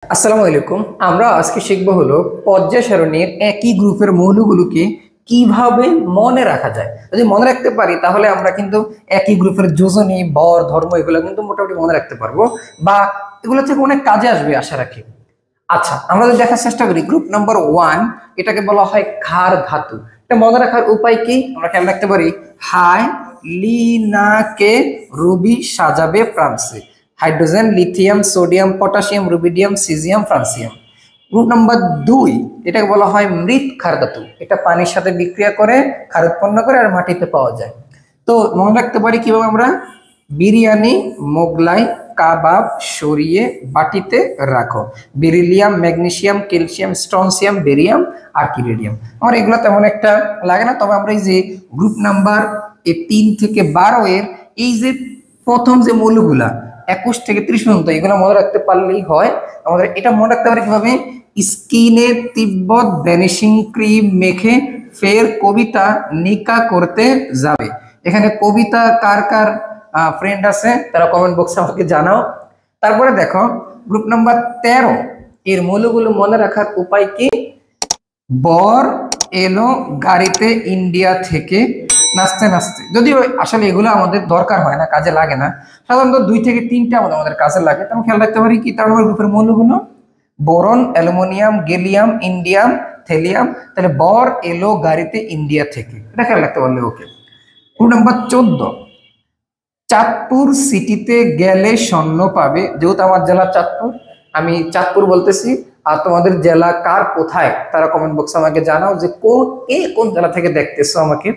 আসসালামু আলাইকুম। আমরা আজকে শিখব হলো পর্যায় সারণীর একই গ্রুপের মৌলগুলোকে কিভাবে মনে রাখা যায়। যদি মনে রাখতে পারি তাহলে আমরা কিন্তু একই গ্রুপের যোজনী, ভর, ধর্ম এগুলো কিন্তু মোটামুটি মনে রাখতে পারবো বা এগুলো থেকে অনেক কাজে আসবে আশা রাখি। আচ্ছা, আমরা যদি দেখার চেষ্টা করি গ্রুপ নাম্বার 1, এটাকে বলা হয় ক্ষার ধাতু। এটা মনে রাখার উপায় কি? আমরা খেয়াল রাখতে পারি, হাই লিনাকে রুবি সাজাবে ফ্রান্সে। Hydrogen, lithium, sodium, potassium, rubidium, caesium, francium. Group number 2, এটাকে বলা হয় মৃৎ ক্ষার ধাতু। এটা পানির সাথে বিক্রিয়া করে ক্ষার উৎপন্ন করে আর মাটিতে পাওয়া যায়। তো মনে রাখতে পারি কিভাবে আমরা, বিরিয়ানি, মোগলাই, কাবাব সরিয়ে বাটিতে রাখো। Beryllium, magnesium, calcium, strontium, barium আর কিরেডিয়াম। আমার এগুলো তেমন একটা লাগে না, তবে আমরা এই যে গ্রুপ নাম্বার 3 থেকে 12 এর এই যে প্রথম যে মৌলগুলা 21 থেকে 30 পর্যন্ত এগুলো মনে রাখতে পারলেই হয়। আমাদের এটা মনে রাখতে পারি কিভাবে, স্কিনে তিব্বত ভ্যানিশিং ক্রিম মেখে ফের কবিতা নিকা করতে যাবে। এখানে কবিতা কার কার ফ্রেন্ড আছে তারা কমেন্ট বক্সে আমাকে জানাও। তারপরে দেখো গ্রুপ নাম্বার 13 এর মৌলগুলো মনে রাখার উপায় কি, বর এলো গাড়িতে ইন্ডিয়া থেকে নাচতে নাচতে। যদিও আসলে এগুলো আমাদের দরকার হয় না, কাজে লাগে না, সাধারণত 2 থেকে 3টা আমাদের কাজে লাগে। তেমন খেয়াল রাখতে পারি কি 13 নম্বর গ্রুপের মৌলগুলো, বোরন, অ্যালুমিনিয়াম, গেলিয়াম, ইন্ডিয়াম, থেলিয়াম। তাহলে বর এলো গাড়িতে ইন্ডিয়া থেকে, এটা খেয়াল রাখতে পারলে ওকে। গ্রুপ নাম্বার 14, চাঁদপুর সিটিতে গেলে স্বর্ণ পাবে। যেহেতু আমার জেলা চাঁদপুর, আমি চাঁদপুর বলতেছি। আর তোমাদের জেলা কার কোথায় তারা কমেন্ট বক্সে আমাকে জানাও যে কোন জেলা থেকে দেখতেছো আমাকে।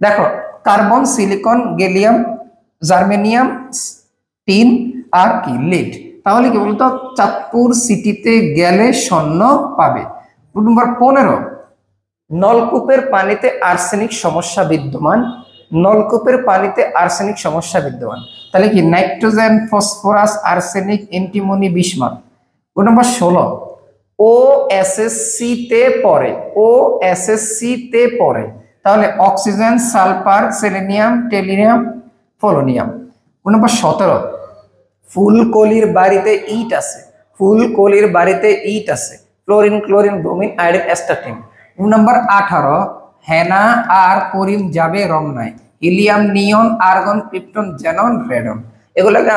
দেখো, carbon, silicon, gallium, germanium, tin আর কি লিড। তাহলে কি বলতো, চাঁদপুর সিটিতে গেলে স্বর্ণ পাবে। নম্বর 15, নলকূপের পানিতে আর্সেনিক সমস্যা বিদ্যমান। নলকূপের পানিতে আর্সেনিক সমস্যা বিদ্যমান, তাহলে কি nitrogen, phosphorus, arsenic, antimony, bismuth. Number 16, ও এসএসসি তে পড়ে। ও এসএসসি তে পড়ে, তাহলে oxygen, sulphur, selenium, tellurium, polonium. Number 17, ফুলকলির বাড়িতে ইট আছে। ফুলকলির বাড়িতে ইট আছে। Chlorine, chlorine, bromine, iodine, astatine. Number 18, Hena আর করিম যাবে রমনায়। Helium, neon, argon, krypton, xenon, radon. এগুলোকে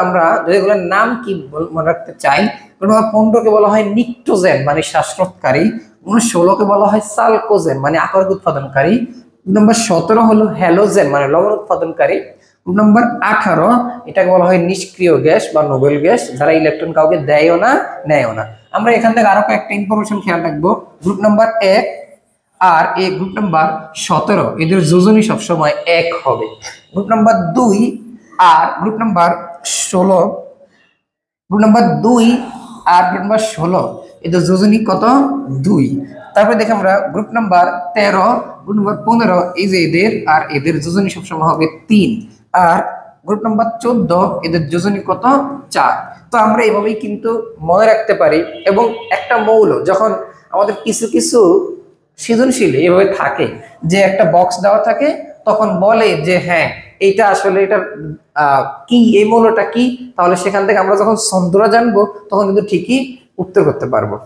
আমরা যদি এগুলোর নাম কি মনে রাখতে চাই, নম্বর 15কে বলা হয় নিক্টোজেন মানে শ্বাসরোধকারী। নম্বর 16কে বলা হয় সালকোজেন মানে আকরিক উৎপাদনকারী। নম্বর 17 হলো হ্যালোজেন মানে লবণ উৎপাদনকারী। নম্বর 18 এটাকে বলা হয় নিষ্ক্রিয় গ্যাস বা নোবেল গ্যাস, যারা ইলেকট্রন কাউকে দেয়ও না নেয়ও না। আমরা এখান থেকে আরো কয়েকটা ইনফরমেশন খেয়াল রাখবো। গ্রুপ নাম্বার 1 আর এই গ্রুপ নাম্বার 17 এদের যোজনী সবসময় 1 হবে। গ্রুপ নাম্বার 2 আর গ্রুপ নাম্বার 16, গ্রুপ নাম্বার 2 আর গ্রুপ নাম্বার 16 এদের যোজনী কত, 2। তারপরে দেখে আমরা গ্রুপ নাম্বার 13, গ্রুপ নাম্বার 15 এই যে এদের আর এদের যোজনী সবসময় হবে 3। আর গ্রুপ নাম্বার 14 এদের যোজনী কত, 4। তো আমরা এইভাবেই কিন্তু মনে রাখতে পারি। এবং একটা মৌল যখন আমাদের কিছু কিছু সৃজনশীল এভাবে থাকে যে একটা বক্স দেওয়া থাকে, তখন বলে যে হ্যাঁ এইটা আসলে এটা কি, এই মৌলটা কি, তাহলে সেখান থেকে আমরা যখন ছন্দটা জানবো তখন কিন্তু ঠিকই উত্তর করতে পারবো।